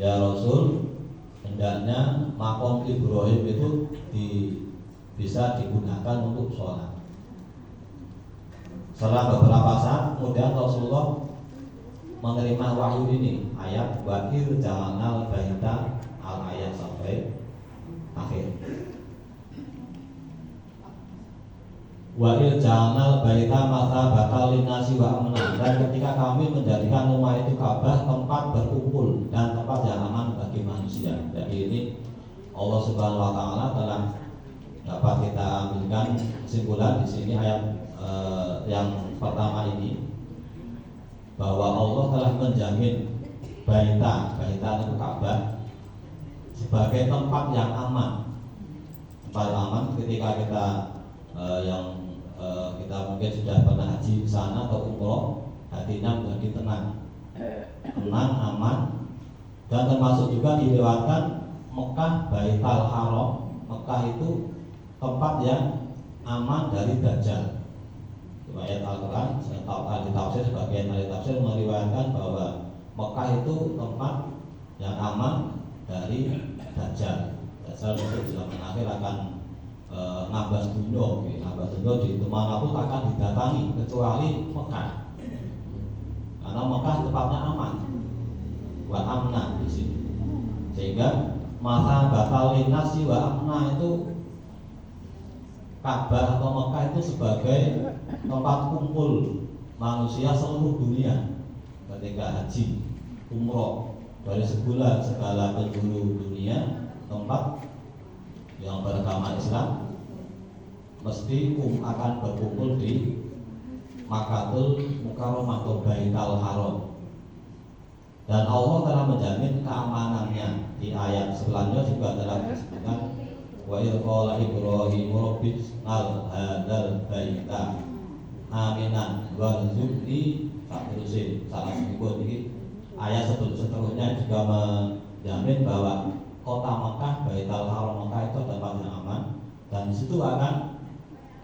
ya Rasul, hendaknya makom Ibrahim itu bisa digunakan untuk sholat. Setelah beberapa saat kemudian Rasulullah menerima wahyu ini, ayat wakil jalanal baita al-ayat sampai akhir. Wa'il ja'alnal baita mathabatan linnasi wa amna. Dan ketika kami menjadikan rumah itu Ka'bah tempat berkumpul dan tempat yang aman bagi manusia. Jadi ini Allah Subhanahu wa taala telah dapat kita ambilkan kesimpulan di sini ayat yang pertama ini, bahwa Allah telah menjamin baita itu Ka'bah sebagai tempat yang aman. Tempat aman ketika kita kita mungkin sudah pernah haji di sana atau umroh, hatinya menjadi tenang, aman, dan termasuk juga dilewatkan Mekah, Baitul Haram. Mekah itu tempat yang aman dari Dajjal. Ayat Al-Quran, ahli tafsir, sebagian ahli tafsir meriwayatkan bahwa Mekah itu tempat yang aman dari Dajjal. Dajjal itu di zaman akhir akan ngabas dunia di dimanapun akan didatangi kecuali Mekah, karena Mekah tempatnya aman, wa amna di sini. Sehingga masa batal linasi wa amna itu Ka'bah atau Mekah itu sebagai tempat kumpul manusia seluruh dunia ketika haji, umroh dari segala penjuru dunia, tempat yang beragama Islam mesti akan berkumpul di Makkahul Mukarramah atau Baitul Haram. Dan Allah telah menjamin keamanannya. Di ayat sebelumnya juga telah disebutkan wa idh qala Ibrahim rabbinal hadzal baita aminan warzuqni fa'rusin. Salah sebut ini ayat seterusnya juga menjamin bahwa kota Mekah, Baitul Haram Mekah itu tempat yang aman, dan di situ akan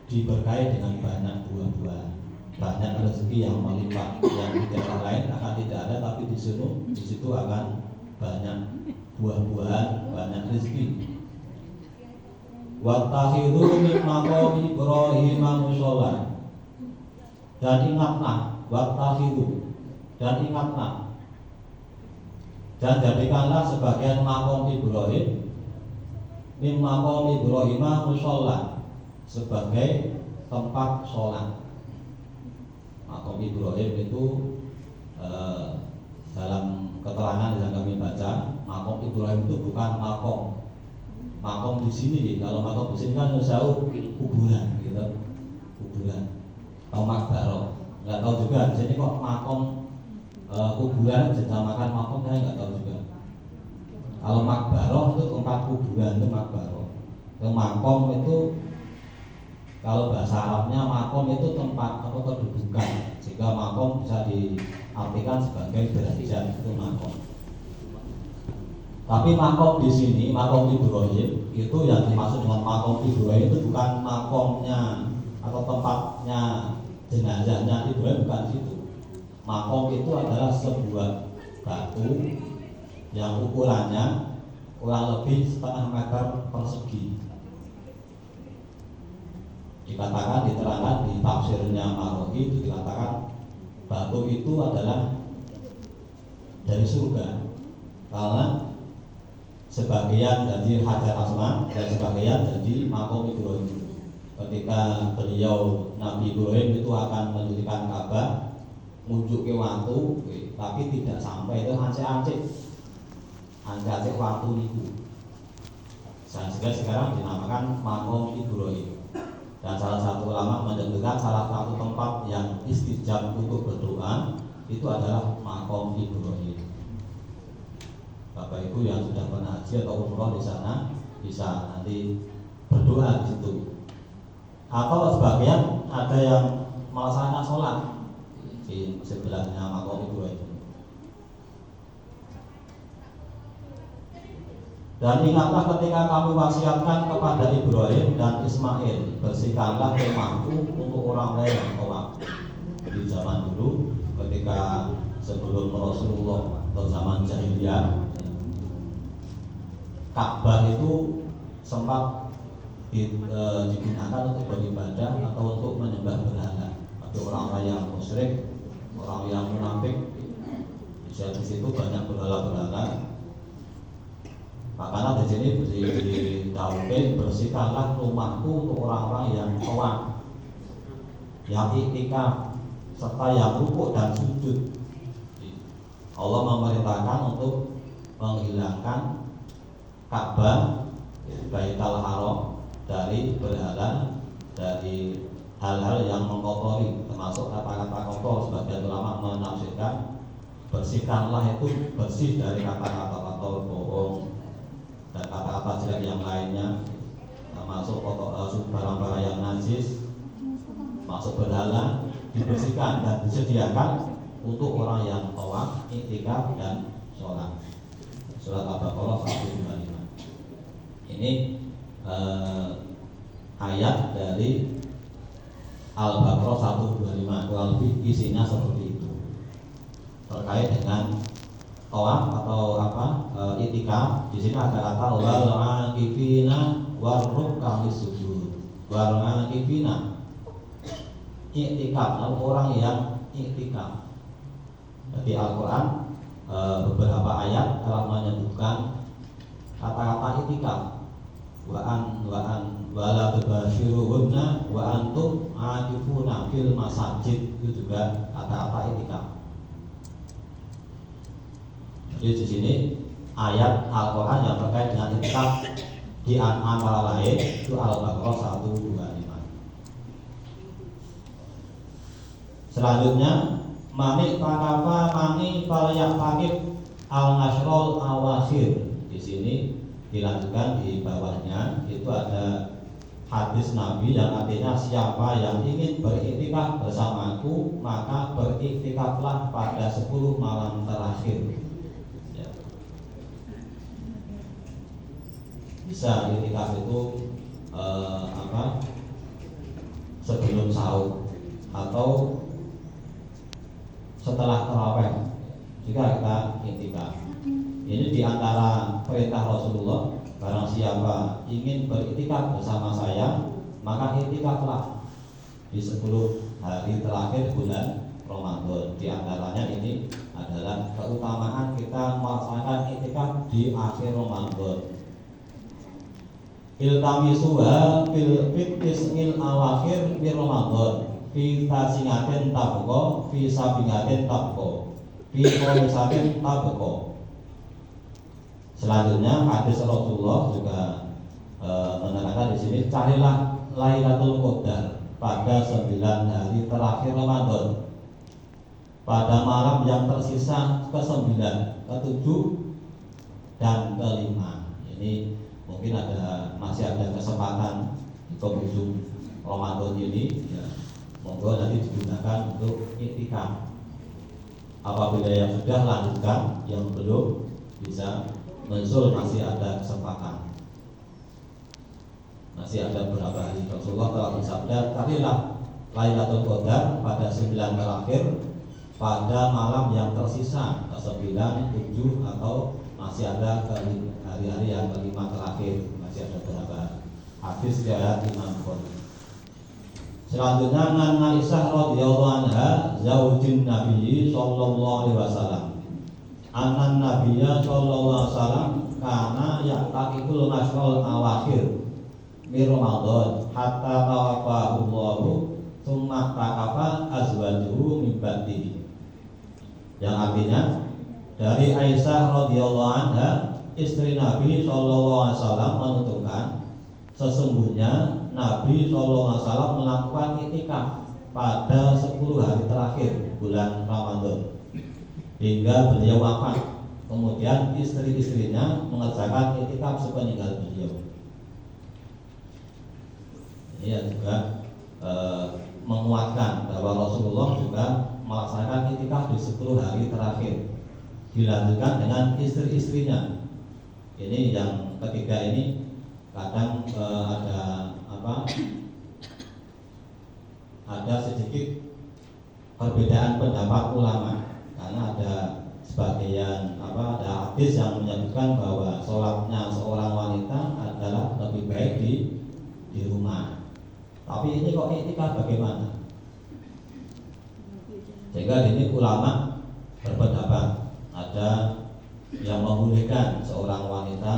diberkahi dengan banyak buah-buahan, banyak rezeki yang melimpah, yang di daerah lain akan tidak ada, tapi di situ akan banyak buah-buahan, banyak rezeki. Wattakhidhu min maqami Ibrahim musholla. Dan ingatlah, wattakhidhu, dan ingatlah, dan jadikanlah sebagian makom Ibrahim min maqami Ibrahim musholla, sebagai tempat sholat. Makom Ibrahim itu dalam keterangan yang kami baca, makom Ibrahim itu bukan makom di sini. Kalau makom di sini kan jauh kuburan gitu, kuburan atau makbaro. Nggak tahu juga di sini kok makom kuburan dinamakan makom, saya nggak tahu juga. Kalau makbaro itu tempat kuburan, itu makbaro. Yang makom itu, kalau bahasa Arabnya makom itu tempat atau kedudukan, sehingga makom bisa diartikan sebagai derajat, itu makom. Tapi makom di sini, makom Ibrahim itu yang dimaksud dengan makom Ibrahim itu bukan makomnya atau tempatnya jenazahnya Ibrahim, bukan situ. Makom itu adalah sebuah batu yang ukurannya kurang lebih 1,5 meter persegi. Dikatakan, diterangkan di tafsirnya Marogi itu dikatakan batu itu adalah dari surga, karena sebagian dari Hajar Aswad dan sebagian dari makom Ibrahim. Ketika beliau Nabi Ibrahim itu akan mendirikan Ka'bah, muncul ke waktu, tapi tidak sampai itu hancik waktu itu. Sehingga sekarang dinamakan makom Ibrahim. Dan salah satu ulama menyebutkan salah satu tempat yang istijab untuk berdoa itu adalah makom Ibrahim. Bapak Ibu yang sudah pernah haji atau umroh di sana bisa nanti berdoa di situ. Atau sebagian ada yang melaksanakan sholat di sebelahnya makom Ibrahim. Dan ingatlah ketika kami wasiatkan kepada Ibrahim dan Ismail, bersihkanlah kemahku untuk orang lain yang tawaf. Di zaman dulu ketika sebelum Rasulullah atau zaman jahiliyah, Ka'bah itu sempat digunakan untuk beribadah atau untuk menyembah berhala. Tapi orang-orang yang musyrik, orang yang munafik, di situ banyak berhala-berhala. Makanya di sini didahului bersihkanlah rumahku untuk orang-orang yang tawaf, yang iktikaf, serta yang rukuk dan sujud. Allah memerintahkan untuk menghilangkan Ka'bah, Baitul Haram, dari berhala, dari hal-hal yang mengkotori, termasuk kata-kata kotor. Sebagian ulama menafsirkan bersihkanlah itu bersih dari kata-kata kotor, bohong, dan kata-kata jelek yang lainnya, termasuk barang-barang yang najis, masuk berhala, dibersihkan dan disediakan untuk orang yang tawaf, iktikaf dan sholat. Surat Al-Baqarah 125. Ini ayat dari Al-Baqarah 125, kurang lebih isinya seperti itu, terkait dengan tawaf atau iktikaf. Di sini ada kata wal akifina warruk'is sujud. Wal akifina, iktikaf, orang yang iktikaf. Jadi Al-Quran beberapa ayat telah menyebutkan kata-kata iktikaf. Wala tubashiruhunna wa antum akifuna fil masajid, itu juga kata-kata iktikaf. Jadi di sini ayat Al-Quran yang terkait dengan iktikaf di antara lain itu Al-Baqarah 125. Selanjutnya mani takafa mani falayak takib al-nashrol awakhir. Di sini dilanjutkan di bawahnya itu ada hadis Nabi yang artinya siapa yang ingin beriktikaf bersamaku maka beriktikaflah pada 10 malam terakhir. Ya. Bisa iktikaf itu sebelum sahur atau setelah tarawih jika kita iktikaf. Ini diantara perintah Rasulullah, barang siapa ingin beriktikaf bersama saya maka iktikaflah di 10 hari terakhir bulan Ramadan. Di antaranya ini adalah keutamaan kita melaksanakan iktikaf di akhir Ramadan. Iltamisuha fil tis'il awakhir min Ramadan. Fi tasingatin tabqa, fi sabingatin tabqa, fi qolisatin tabqa. Selanjutnya hadis Rasulullah juga menerangkan di sini, carilah Lailatul Qadar pada 9 hari terakhir Ramadan, pada malam yang tersisa ke-9, ke-7 dan ke-5. Ini mungkin masih ada kesempatan di penghujung Ramadan ini, ya. Monggo nanti digunakan untuk iktikaf. Apabila yang sudah lanjutkan, yang belum bisa mensul, masih ada kesempatan. Masih ada beberapa hari. Rasulullah telah bersabda, carilah Lailatul Qadar pada 9 terakhir, pada malam yang tersisa ke-9, 7 atau masih ada hari-hari yang ke-5 terakhir. Masih ada beberapa hadis riwayat Imam Bukhari. Selanjutnya Aisyah radhiyallahu anha zaujin Nabi sallallahu alaihi wasallam. Anan Nabiyya sallallahu alaihi wasallam kana yaqtaqul mashrul awakhir min Ramadan hatta tawafahu Allahu tsumma taqafa azwajuhu min ba'dihi. Yang artinya dari Aisyah radhiyallahu anha, istri Nabi sallallahu alaihi wasallam menuturkan, sesungguhnya Nabi SAW melakukan iktikaf pada 10 hari terakhir bulan Ramadan hingga beliau wafat. Kemudian istri-istrinya mengerjakan iktikaf sepeninggal beliau. Ini juga menguatkan bahwa Rasulullah juga melaksanakan iktikaf di 10 hari terakhir, dilanjutkan dengan istri-istrinya. Ini yang ketiga ini kadang ada sedikit perbedaan pendapat ulama, karena ada sebagian ada hadis yang menyebutkan bahwa sholatnya seorang wanita adalah lebih baik di rumah. Tapi ini kok iktikaf bagaimana? Sehingga ini ulama berpendapat ada yang membolehkan seorang wanita